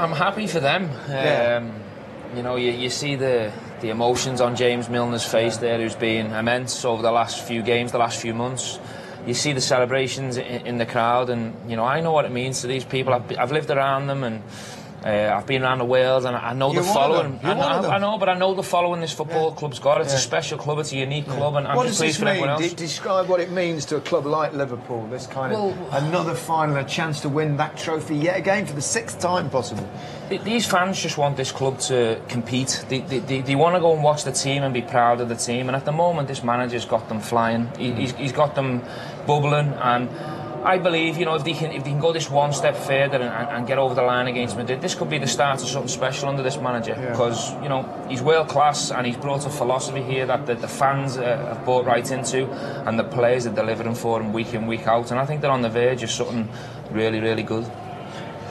I'm happy for them. You know, you see the emotions on James Milner's face there, who's been immense over the last few games, the last few months. You see the celebrations in the crowd, and you know, I know what it means to these people. I've lived around them, and I've been around the world, and I know the following. I know, but I know the following this football club's got. It's a special club, it's a unique club, and I'm just pleased for everyone else. Describe what it means to a club like Liverpool. This kind of another final, a chance to win that trophy yet again for the 6th time possible. These fans just want this club to compete. They want to go and watch the team and be proud of the team. And at the moment, this manager's got them flying. He's got them bubbling, and I believe, you know, if they can go this one step further and get over the line against Madrid, this could be the start of something special under this manager. Because, you know, he's world class, and he's brought a philosophy here that the fans have bought right into, and the players are delivering for him week in, week out. And I think they're on the verge of something really, really good.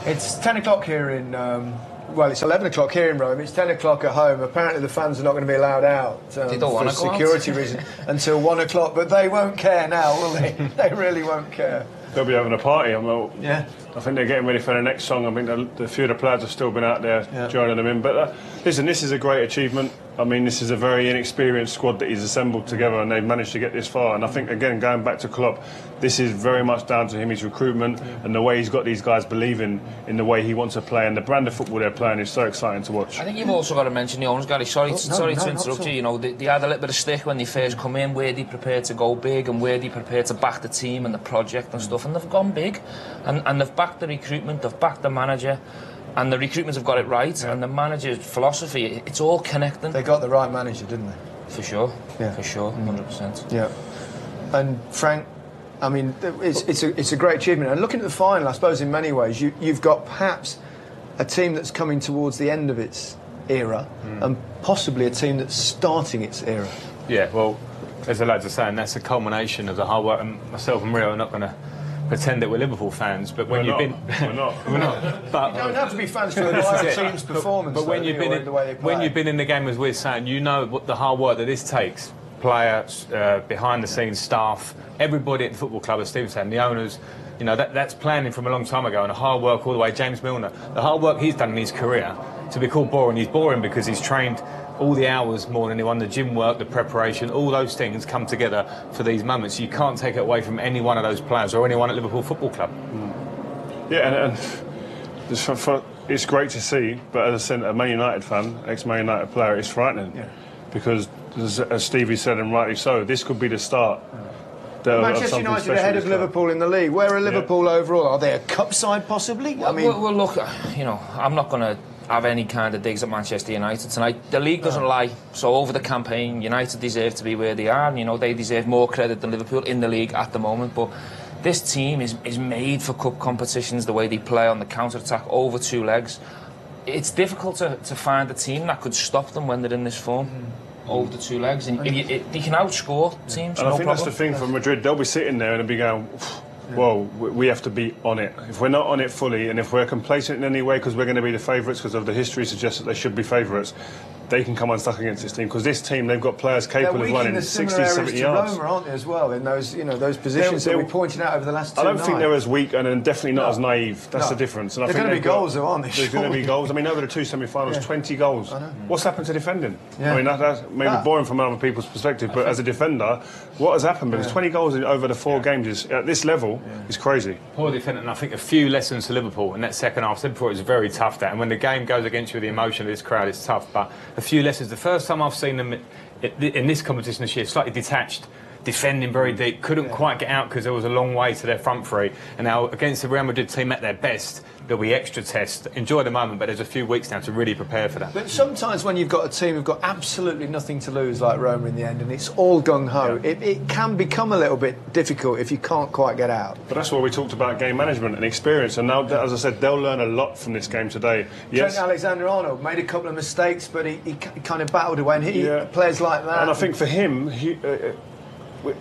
It's 10 o'clock here in, well, it's 11 o'clock here in Rome. It's 10 o'clock at home. Apparently the fans are not going to be allowed out for security reasons until 1 o'clock. But they won't care now, will they? They really won't care. They'll be having a party. I think they're getting ready for the next song. I mean, a few of the players have still been out there joining them in. But listen, this is a great achievement. I mean, this is a very inexperienced squad that he's assembled together, and they've managed to get this far. And I think, again, going back to Klopp, this is very much down to him, his recruitment, and the way he's got these guys believing in the way he wants to play, and the brand of football they're playing is so exciting to watch. I think you've also got to mention the owners, Gary. Sorry to interrupt you. You know, they had a little bit of stick when they first come in, where they prepared to go big and where they prepared to back the team and the project and stuff, and they've gone big, and they've backed the recruitment, they've backed the manager. And the recruitment have got it right, and the manager's philosophy, it's all connecting. They got the right manager, didn't they? For sure, for sure, 100%. Yeah. And Frank, I mean, it's a great achievement. And looking at the final, I suppose in many ways, you've got perhaps a team that's coming towards the end of its era, and possibly a team that's starting its era. Yeah, well, as the lads are saying, that's a culmination of the hard work, and myself and Rio are not going to pretend that we're Liverpool fans, but when we're we're not. But you don't have to be fans to admire a team's performance. But when you've been in the game, as we're saying, you know what the hard work that this takes. Players, behind the scenes staff, everybody at the football club, as Steve said, and the owners. You know, that's planning from a long time ago, and the hard work all the way. James Milner, the hard work he's done in his career, to be called boring, he's boring because he's trained all the hours more than anyone, the gym work, the preparation, all those things come together for these moments. You can't take it away from any one of those players or anyone at Liverpool Football Club. Yeah, and it's great to see, but as I said, a Man United fan, ex-Man United player, it's frightening. Yeah. Because, as Stevie said, and rightly so, this could be the start. Manchester United ahead of Liverpool in the league. Where are Liverpool overall? Are they a cup side, possibly? Well, look, you know, I'm not going to have any kind of digs at Manchester United tonight. The league doesn't lie. So over the campaign, United deserve to be where they are, and you know they deserve more credit than Liverpool in the league at the moment. But this team is made for cup competitions. The way they play on the counter attack over 2 legs, it's difficult to find a team that could stop them when they're in this form. Over the 2 legs, and they can outscore teams. And I think that's the thing for Madrid. They'll be sitting there and they'll be going, well, we have to be on it. If we're not on it fully, and if we're complacent in any way because we're going to be the favourites because of the history suggests that they should be favourites, they can come unstuck against this team, because this team, they've got players capable of running 60, 70 yards. Roma, aren't they, as well, in those, you know, those positions that we pointed out over the last 2 nights. I don't think they're as weak, and definitely not as naive. That's the difference. And they're going to be goals, though, aren't they? There's going to be goals. I mean, over the 2 semi-finals, 20 goals. I know. What's happened to defending? I mean, that's maybe boring from other people's perspective, but as a defender, what has happened? Because 20 goals over the 4 games is, at this level, is crazy. Poor defender, and I think a few lessons to Liverpool in that second half. I said before, it was very tough, that, and when the game goes against you with the emotion of this crowd, it's tough. But a few lessons. The first time I've seen them in this competition this year, slightly detached, defending very deep, couldn't quite get out because there was a long way to their front three. And now against the Real Madrid team at their best, there'll be extra tests. Enjoy the moment, but there's a few weeks now to really prepare for that. But sometimes when you've got a team who've got absolutely nothing to lose, like Roma in the end, and it's all gung-ho, it can become a little bit difficult if you can't quite get out. But that's why we talked about game management and experience, and now, as I said, they'll learn a lot from this game today. Yes. Trent Alexander-Arnold made a couple of mistakes, but he kind of battled away, and players like that. And I think for him,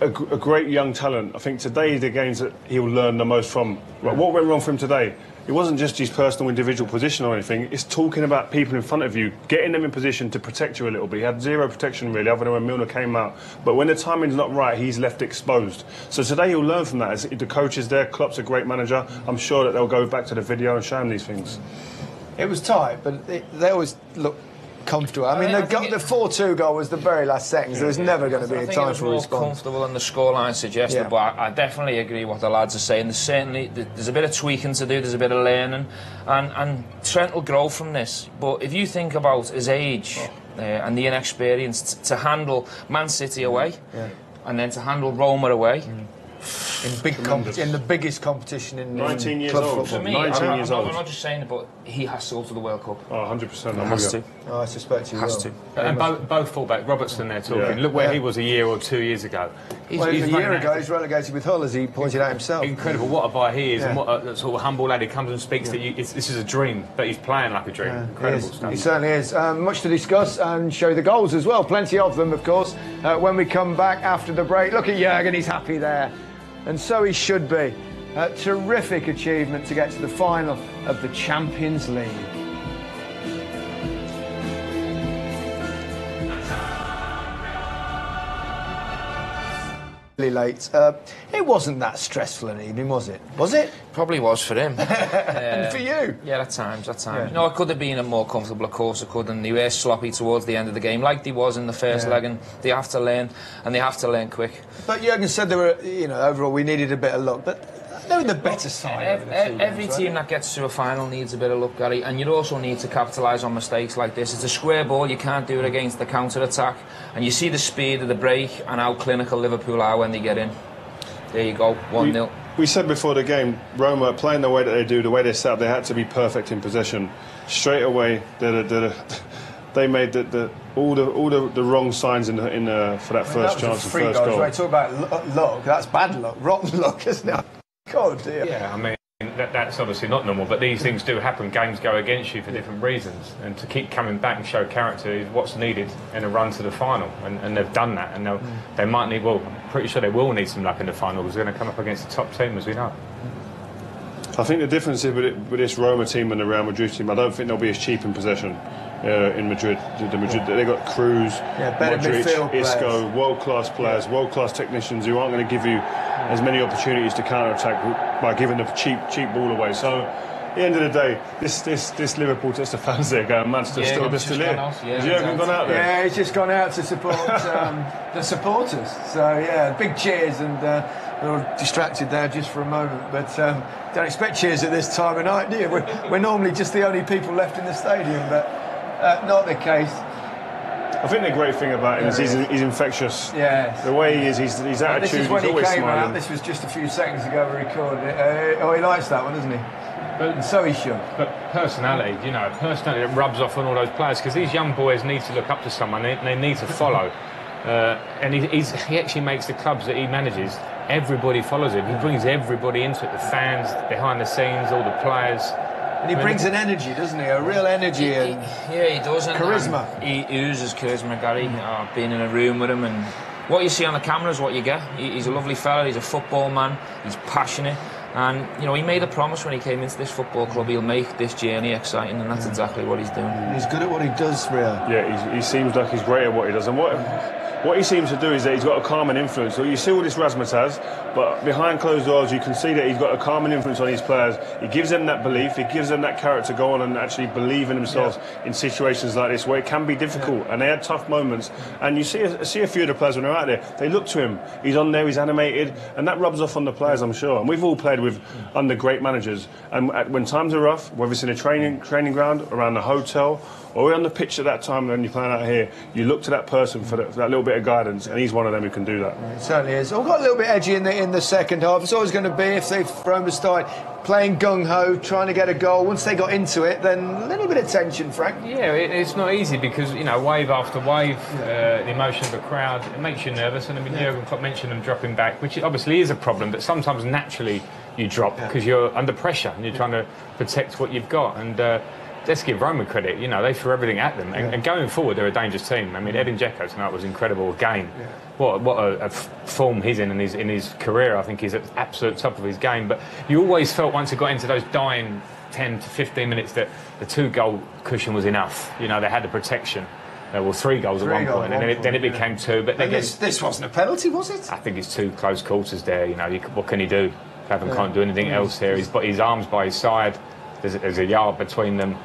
a great young talent. I think today the games that he'll learn the most from. What went wrong for him today? It wasn't just his personal individual position or anything. It's talking about people in front of you, getting them in position to protect you a little bit. He had zero protection really, other than when Milner came out. But when the timing's not right, he's left exposed. So today he'll learn from that. As the coach is there, Klopp's a great manager. I'm sure that they'll go back to the video and show him these things. It was tight, but they always look comfortable. I mean, the 4-2 goal was the very last seconds. There was never going to be a time for a response. More comfortable than the scoreline suggested, but I definitely agree with what the lads are saying. There's a bit of tweaking to do, there's a bit of learning, and Trent will grow from this. But if you think about his age and the inexperience to handle Man City away, and then to handle Roma away. In the biggest competition in 19 years club old. football. For me, I'm not just saying it, but he has to go to the World Cup. Oh, 100%. He has to. Oh, I suspect he has will. to. And both fullback, Robertson there talking. Look where he was a year or 2 years ago. A year ago, he's relegated with Hull, as he pointed out himself. Incredible. What a buy he is, and what a sort of humble lad. He comes and speaks to you. This is a dream, but he's playing like a dream. Incredible stuff. He certainly is. Much to discuss and show the goals as well. Plenty of them, of course. When we come back after the break, look at Jurgen. He's happy there. And so he should be. A terrific achievement to get to the final of the Champions League. Really late. It wasn't that stressful an evening, was it? Was it? Probably was for him. And for you? Yeah, at times. No, it could have been a more comfortable, of course it could, and they were sloppy towards the end of the game, like they was in the first leg, and they have to learn, and they have to learn quick. But Jurgen said there were, overall we needed a bit of luck, but they were the better side. Every team that gets to a final needs a bit of luck, Gary, and you also need to capitalise on mistakes like this. It's a square ball, you can't do it against the counter-attack, and you see the speed of the break and how clinical Liverpool are when they get in. There you go, 1-0. We said before the game, Roma playing the way that they do, the way they set up, they had to be perfect in possession. Straight away, they made all the wrong signs for that first chance and first goal. Right, talk about luck. That's bad luck, rotten luck, isn't it? God dear. Yeah, I mean, that's obviously not normal, but these things do happen. Games go against you for different reasons, and to keep coming back and show character is what's needed in a run to the final, and they've done that, and they might need, well, I'm pretty sure they will need some luck in the final because they're going to come up against the top team, as we know. I think the difference is with this Roma team and the Real Madrid team, I don't think they'll be as cheap in possession in Madrid. They've got Cruz, Modric, Isco, world-class players, world-class technicians who aren't going to give you as many opportunities to counter-attack by giving the cheap ball away. So, at the end of the day, this Liverpool, just the fans there going, Manchester still here. Has Jurgen gone out there? Yeah, he's just gone out to support the supporters. So, yeah, big cheers, and we were distracted there just for a moment. But don't expect cheers at this time of night, do you? We're normally just the only people left in the stadium, but not the case. I think the great thing about him is he's infectious. Yes. The way he is, his attitude, this is when he's always he came smiling. out. This was just a few seconds ago we recorded it. He likes that one, doesn't he? And so he should. But personality, personality that rubs off on all those players, because these young boys need to look up to someone, they need to follow. And he actually makes the clubs that he manages, everybody follows him. He brings everybody into it, the fans, behind the scenes, all the players. And he brings an energy, doesn't he? A real energy. He does. Charisma. He oozes charisma, Gary. Being in a room with him, and what you see on the camera is what you get. He's a lovely fella. He's a football man. He's passionate. And, he made a promise when he came into this football club, he'll make this journey exciting, and that's exactly what he's doing. He's good at what he does, Rio. Yeah, he seems like he's great at what he does. And what he seems to do is that he's got a calming influence. So you see all this razzmatazz, but behind closed doors you can see that he's got a calming influence on his players. He gives them that belief, he gives them that character to go on and actually believe in themselves in situations like this where it can be difficult, and they had tough moments. And you see a few of the players when they're out there, they look to him, he's on there, he's animated, and that rubs off on the players, I'm sure. And we've all played under great managers, and when times are rough, whether it's in a training ground, around the hotel, or on the pitch at that time when you're playing out here, you look to that person for that little bit of guidance, and he's one of them who can do that. It certainly is. We've got a little bit edgy in the second half. It's always going to be if Roma started playing gung-ho, trying to get a goal. Once they got into it, then a little bit of tension, Frank. Yeah, it's not easy because, wave after wave, the emotion of the crowd, it makes you nervous. And I mean, Jurgen Klopp mentioned them dropping back, which obviously is a problem, but sometimes naturally you drop because you're under pressure and you're trying to protect what you've got. And let's give Roma credit. They threw everything at them, and going forward, they're a dangerous team. I mean, Edin Dzeko tonight was incredible again. Yeah. What a form he's in his career. I think he's at the absolute top of his game. But you always felt once it got into those dying 10 to 15 minutes that the 2-goal cushion was enough. They had the protection. Well, 3 goals at one point, and then it became 2. But this wasn't a penalty, was it? I think it's 2 close quarters there. What can he do? Clapham can't do anything else here. He's got his arms by his side. there's a yard between them.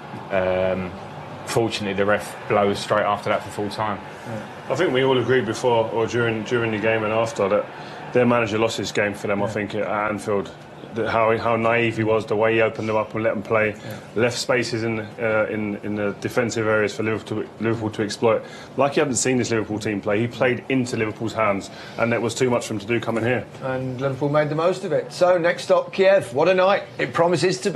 Fortunately, the ref blows straight after that for full time. Yeah. I think we all agreed before or during the game and after that their manager lost his game for them. Yeah. I think at Anfield, how naive he was, the way he opened them up and let them play, left spaces in the defensive areas for Liverpool to exploit. Like he hadn't seen this Liverpool team play, he played into Liverpool's hands, and it was too much for him to do coming here. And Liverpool made the most of it. So next stop, Kiev. What a night! It promises to be.